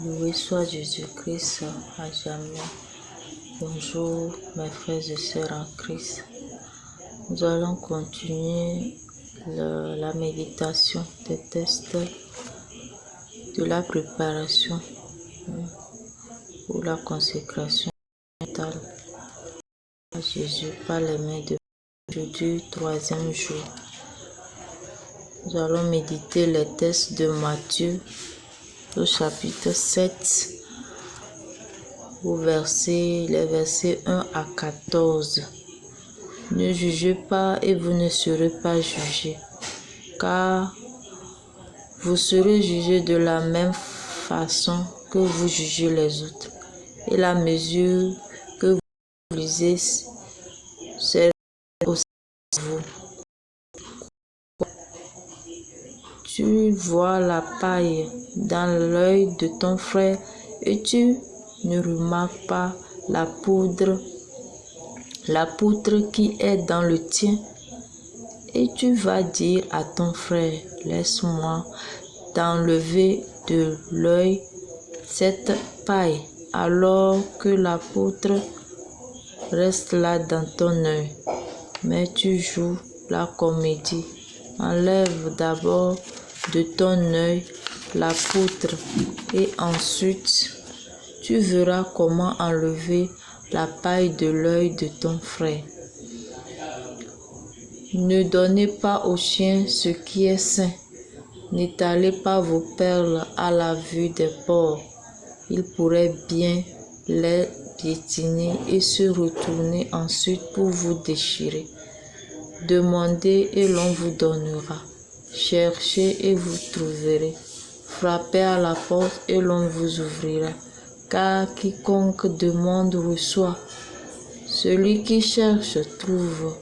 Loué soit Jésus-Christ à jamais. Bonjour mes frères et sœurs en Christ. Nous allons continuer la méditation des tests de la préparation pour la consécration mentale à Jésus par les mains de aujourd'hui, troisième jour. Nous allons méditer les tests de Matthieu au chapitre 7, les versets 1 à 14. Ne jugez pas et vous ne serez pas jugés, car vous serez jugés de la même façon que vous jugez les autres. Et la mesure que vous utilisez, c'est aussi vous. Tu vois la paille dans l'œil de ton frère et tu ne remarques pas la poutre qui est dans le tien. Et tu vas dire à ton frère, laisse-moi t'enlever de l'œil cette paille, alors que la poutre reste là dans ton œil. Mais tu joues la comédie. Enlève d'abord de ton œil la poutre et ensuite tu verras comment enlever la paille de l'œil de ton frère. Ne donnez pas aux chiens ce qui est sain. N'étalez pas vos perles à la vue des porcs. Ils pourraient bien les piétiner et se retourner ensuite pour vous déchirer. Demandez et l'on vous donnera. Cherchez et vous trouverez. Frappez à la porte et l'on vous ouvrira. Car quiconque demande reçoit. Celui qui cherche trouve.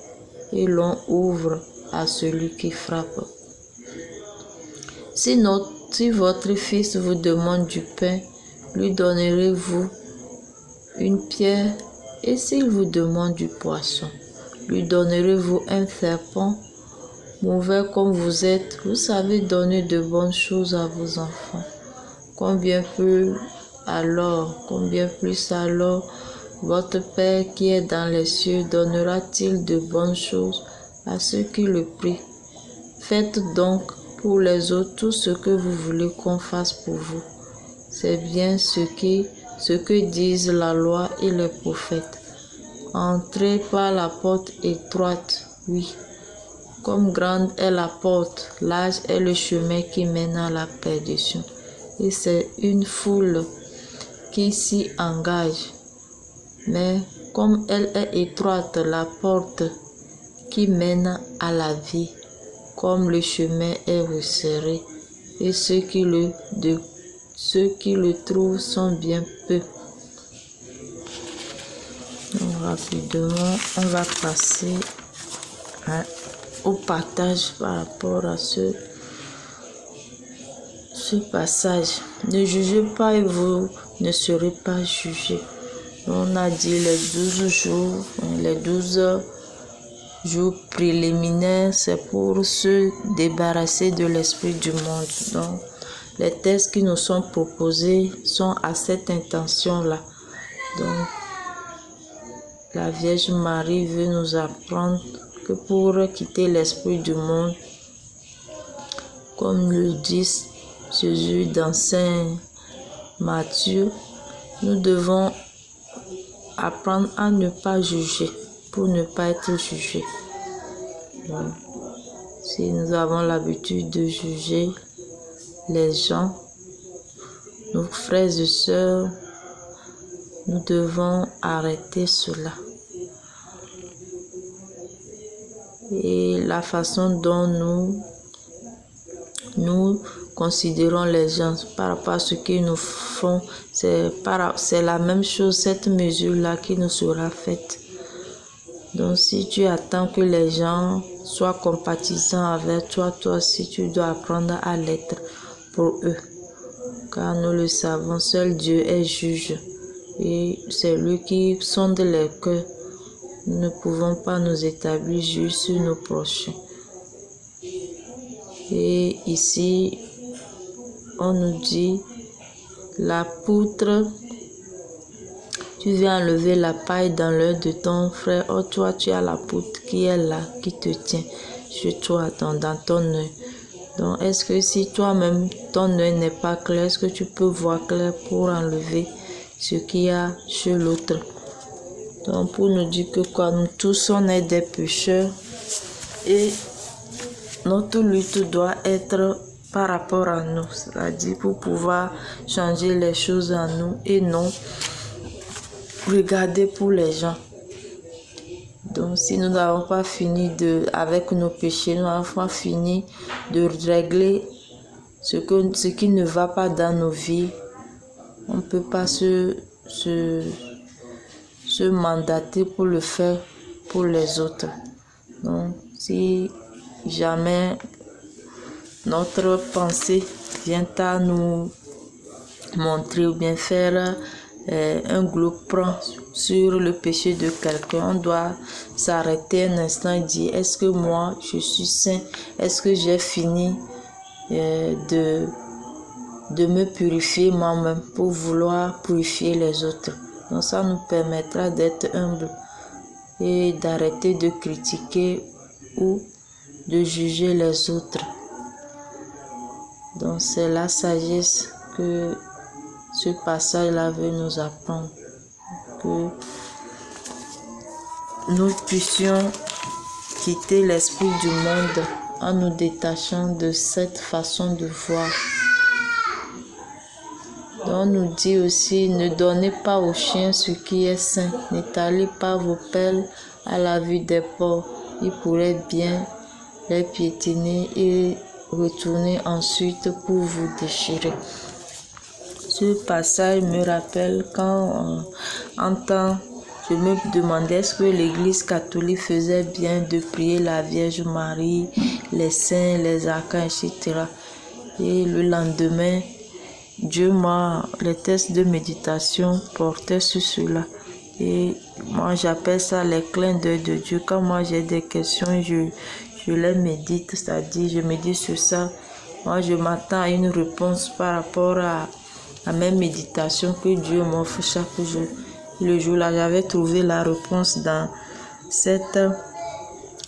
Et l'on ouvre à celui qui frappe. Si votre fils vous demande du pain, lui donnerez-vous une pierre? Et s'il vous demande du poisson, lui donnerez-vous un serpent? Mauvais comme vous êtes, vous savez donner de bonnes choses à vos enfants. Combien plus alors, votre Père qui est dans les cieux donnera-t-il de bonnes choses à ceux qui le prient? Faites donc pour les autres tout ce que vous voulez qu'on fasse pour vous. C'est bien ce que disent la loi et les prophètes. Entrez par la porte étroite, oui. Comme grande est la porte, large est le chemin qui mène à la perdition. Et c'est une foule qui s'y engage. Mais comme elle est étroite, la porte qui mène à la vie, comme le chemin est resserré, et ceux qui le trouvent sont bien peu. Donc, rapidement, on va passer au partage par rapport à ce passage. Ne jugez pas et vous ne serez pas jugés. On a dit les 12 jours préliminaires, c'est pour se débarrasser de l'esprit du monde. Donc, les tests qui nous sont proposés sont à cette intention-là. Donc, la Vierge Marie veut nous apprendre que pour quitter l'esprit du monde, comme le dit Jésus dans Saint Matthieu, nous devons apprendre à ne pas juger pour ne pas être jugés. Donc, si nous avons l'habitude de juger les gens, nos frères et sœurs, nous devons arrêter cela. Et la façon dont nous considérons les gens par rapport à ce qu'ils nous font, c'est la même chose, cette mesure-là qui nous sera faite. Donc si tu attends que les gens soient compatissants avec toi, toi aussi tu dois apprendre à l'être pour eux. Car nous le savons, seul Dieu est juge et c'est lui qui sonde les cœurs. Nous ne pouvons pas nous établir juges sur nos prochains. Et ici, on nous dit la poutre, tu viens enlever la paille dans l'œil de ton frère. Oh, toi, tu as la poutre qui est là, qui te tient sur toi, dans ton œil. Donc, est-ce que si toi-même, ton œil n'est pas clair, est-ce que tu peux voir clair pour enlever ce qu'il y a chez l'autre? Donc, pour nous dire que quoi, nous tous, on est des pécheurs et notre lutte doit être par rapport à nous, c'est-à-dire pour pouvoir changer les choses en nous et non regarder pour les gens. Donc, si nous n'avons pas fini avec nos péchés, nous n'avons pas fini de régler ce qui ne va pas dans nos vies, on ne peut pas se mandater pour le faire pour les autres. Donc, si jamais notre pensée vient à nous montrer ou bien faire un globe prend sur le péché de quelqu'un, on doit s'arrêter un instant et dire, est-ce que moi je suis saint? Est-ce que j'ai fini de me purifier moi-même pour vouloir purifier les autres? Donc ça nous permettra d'être humbles et d'arrêter de critiquer ou de juger les autres. Donc c'est la sagesse que ce passage-là veut nous apprendre, que nous puissions quitter l'esprit du monde en nous détachant de cette façon de voir. Donc on nous dit aussi, ne donnez pas aux chiens ce qui est sain, n'étalez pas vos pelles à la vue des porcs, ils pourraient bien les piétiner et retourner ensuite pour vous déchirer. Ce passage me rappelle quand je me demandais est-ce que l'Église catholique faisait bien de prier la Vierge Marie, les saints, les archanges, etc. Et le lendemain, les tests de méditation portaient sur cela. Et moi, j'appelle ça les clins d'œil de Dieu. Quand moi j'ai des questions, je les médite, c'est-à-dire je médite sur ça. Moi, je m'attends à une réponse par rapport à mes méditations que Dieu m'offre chaque jour. Le jour-là, j'avais trouvé la réponse dans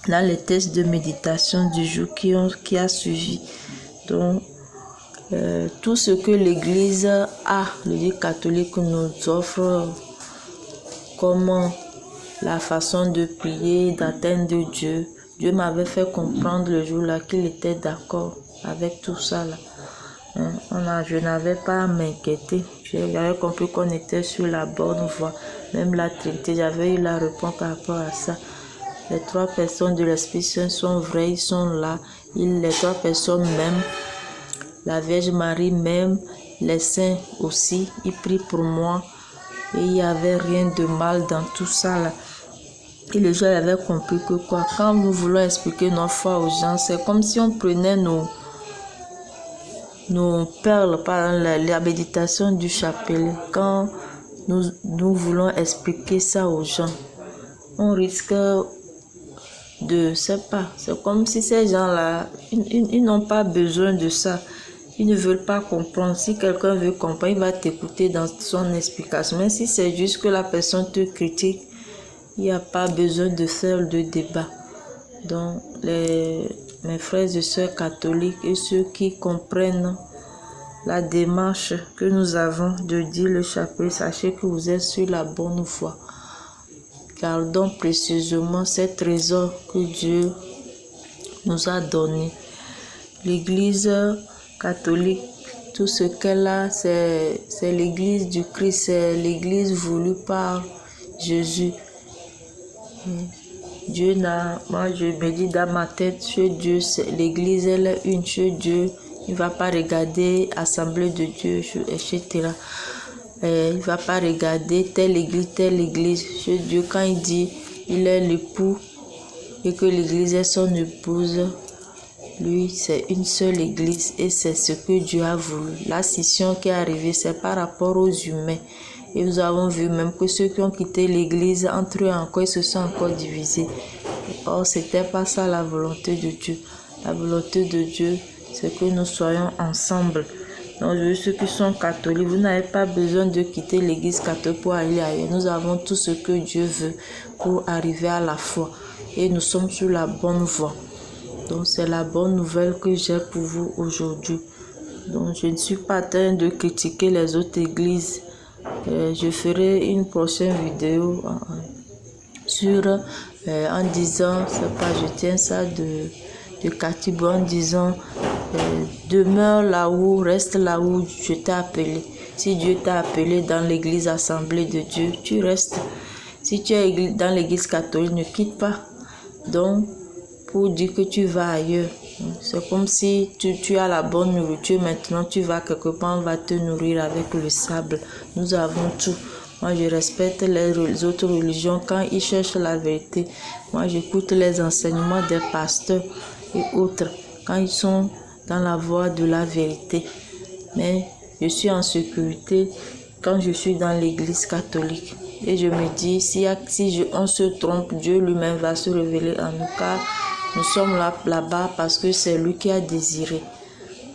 les tests de méditation du jour qui a suivi. Donc, tout ce que l'Église l'Église catholique nous offre comme la façon de prier, d'atteindre Dieu. Dieu m'avait fait comprendre le jour-là qu'il était d'accord avec tout ça là. Je n'avais pas à m'inquiéter. J'avais compris qu'on était sur la bonne voie. Même la Trinité, j'avais eu la réponse par rapport à ça. Les 3 personnes de l'Esprit Saint sont vraies, ils sont là. Les 3 personnes même, la Vierge Marie même, les saints aussi, ils prient pour moi. Et il n'y avait rien de mal dans tout ça là. Et les gens avaient compris que quoi, quand nous voulons expliquer notre foi aux gens, c'est comme si on prenait nos perles par la méditation du chapelet. Quand nous voulons expliquer ça aux gens, on risque c'est comme si ces gens-là, ils n'ont pas besoin de ça. Ils ne veulent pas comprendre. Si quelqu'un veut comprendre, il va t'écouter dans son explication. Mais si c'est juste que la personne te critique, il n'y a pas besoin de faire de débat. Donc, mes frères et sœurs catholiques et ceux qui comprennent la démarche que nous avons de dire le chapelet, sachez que vous êtes sur la bonne voie. Gardons précieusement ces trésors que Dieu nous a donnés. L'Église catholique, tout ce qu'elle a, c'est l'Église du Christ, c'est l'Église voulue par Jésus. Moi je me dis dans ma tête, chez Dieu, l'Église elle est une, chez Dieu. Il ne va pas regarder Assemblée de Dieu, etc. Il ne va pas regarder telle église. Chez Dieu, quand il dit il est l'époux et que l'église est son épouse, lui, c'est une seule église et c'est ce que Dieu a voulu. La scission qui est arrivée, c'est par rapport aux humains. Et nous avons vu même que ceux qui ont quitté l'église, entre eux encore, ils se sont encore divisés. Or, ce n'était pas ça la volonté de Dieu. La volonté de Dieu, c'est que nous soyons ensemble. Donc, ceux qui sont catholiques, vous n'avez pas besoin de quitter l'église catholique pour aller ailleurs. Nous avons tout ce que Dieu veut pour arriver à la foi. Et nous sommes sur la bonne voie. Donc, c'est la bonne nouvelle que j'ai pour vous aujourd'hui. Donc, je ne suis pas en train de critiquer les autres églises. Je ferai une prochaine vidéo en disant, c'est pas, je tiens ça de Katibo, en disant, demeure là où, reste là où je t'ai appelé. Si Dieu t'a appelé dans l'église assemblée de Dieu, tu restes. Si tu es dans l'église catholique, ne quitte pas. Donc, pour dire que tu vas ailleurs. C'est comme si tu as la bonne nourriture, maintenant tu vas quelque part, on va te nourrir avec le sable. Nous avons tout. Moi, je respecte les autres religions quand ils cherchent la vérité. Moi, j'écoute les enseignements des pasteurs et autres quand ils sont dans la voie de la vérité. Mais je suis en sécurité quand je suis dans l'église catholique. Et je me dis, on se trompe, Dieu lui-même va se révéler en nous, car nous sommes là-bas parce que c'est lui qui a désiré.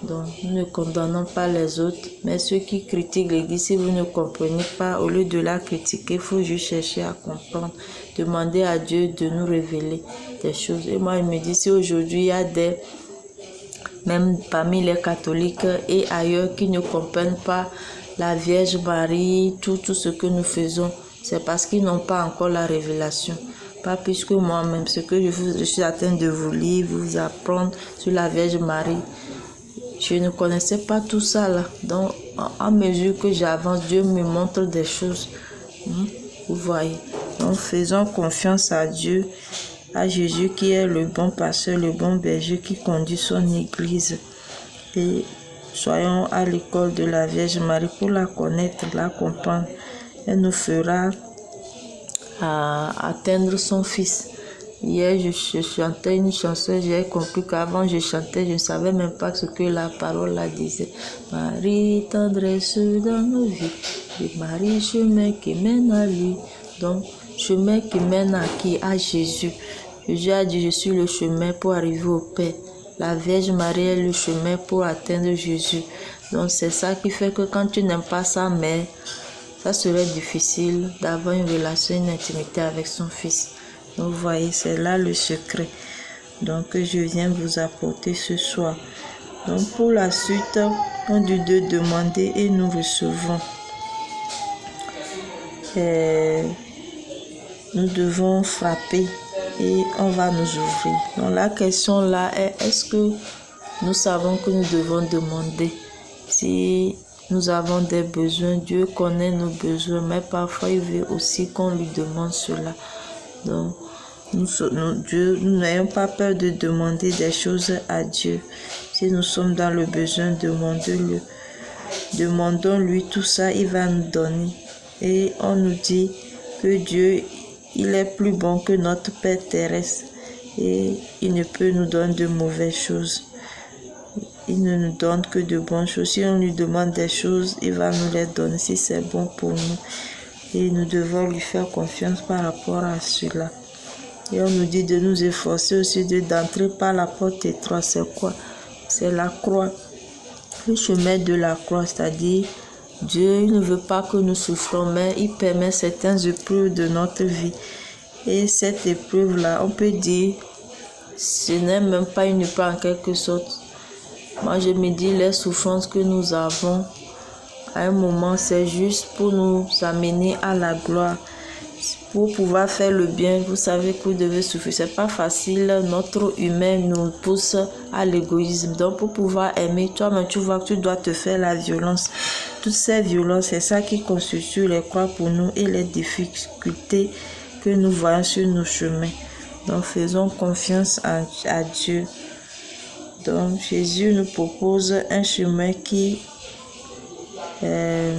Donc, nous ne condamnons pas les autres, mais ceux qui critiquent l'église, si vous ne comprenez pas, au lieu de la critiquer, il faut juste chercher à comprendre, demander à Dieu de nous révéler des choses. Et moi, je me dis, si aujourd'hui il y a même parmi les catholiques et ailleurs qui ne comprennent pas la Vierge Marie, tout ce que nous faisons, c'est parce qu'ils n'ont pas encore la révélation. Pas plus que moi-même, ce que je suis en train de vous lire, vous apprendre sur la Vierge Marie. Je ne connaissais pas tout ça là. Donc, à mesure que j'avance, Dieu me montre des choses. Vous voyez. Donc, faisons confiance à Dieu, à Jésus qui est le bon pasteur, le bon berger qui conduit son église. Et soyons à l'école de la Vierge Marie pour la connaître, la comprendre. Elle nous fera atteindre son Fils. Hier, je chantais une chanson, j'ai compris qu'avant je chantais, je ne savais même pas ce que la parole la disait. Marie, tendresse dans nos vies, et Marie, chemin qui mène à lui. Donc, chemin qui mène à qui? À Jésus. Jésus a dit, je suis le chemin pour arriver au Père. La Vierge Marie est le chemin pour atteindre Jésus. Donc, c'est ça qui fait que quand tu n'aimes pas sa mère, ça serait difficile d'avoir une relation, une intimité avec son Fils. Donc, vous voyez, c'est là le secret. Donc, je viens vous apporter ce soir. Donc, pour la suite, on dit de demander et nous recevons. Nous devons frapper et on va nous ouvrir. Donc, la question là est, est-ce que nous savons que nous devons demander? Si nous avons des besoins, Dieu connaît nos besoins, mais parfois il veut aussi qu'on lui demande cela. Donc, nous n'ayons pas peur de demander des choses à Dieu. Si nous sommes dans le besoin, demandons-lui tout ça, il va nous donner. Et on nous dit que Dieu, il est plus bon que notre Père terrestre et il ne peut nous donner de mauvaises choses. Il ne nous donne que de bonnes choses. Si on lui demande des choses, il va nous les donner si c'est bon pour nous. Et nous devons lui faire confiance par rapport à cela. Et on nous dit de nous efforcer aussi d'entrer par la porte étroite. C'est quoi? C'est la croix. Le chemin de la croix, c'est-à-dire Dieu ne veut pas que nous souffrons, mais il permet certaines épreuves de notre vie. Et cette épreuve-là, on peut dire, ce n'est même pas une épreuve en quelque sorte. Moi, je me dis, les souffrances que nous avons, à un moment, c'est juste pour nous amener à la gloire. Pour pouvoir faire le bien, vous savez que vous devez souffrir. C'est pas facile. Notre humain nous pousse à l'égoïsme. Donc, pour pouvoir aimer, toi-même, tu vois que tu dois te faire la violence. Toutes ces violences, c'est ça qui constitue les croix pour nous et les difficultés que nous voyons sur nos chemins. Donc, faisons confiance à Dieu. Donc, Jésus nous propose un chemin qui est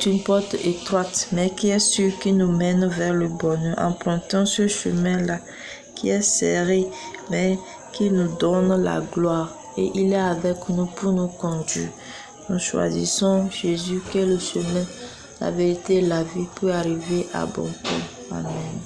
une porte étroite, mais qui est sûr, qui nous mène vers le bonheur. Empruntons ce chemin-là, qui est serré, mais qui nous donne la gloire. Et il est avec nous pour nous conduire. Nous choisissons Jésus, qui est le chemin, la vérité, la vie, pour arriver à bon port. Amen.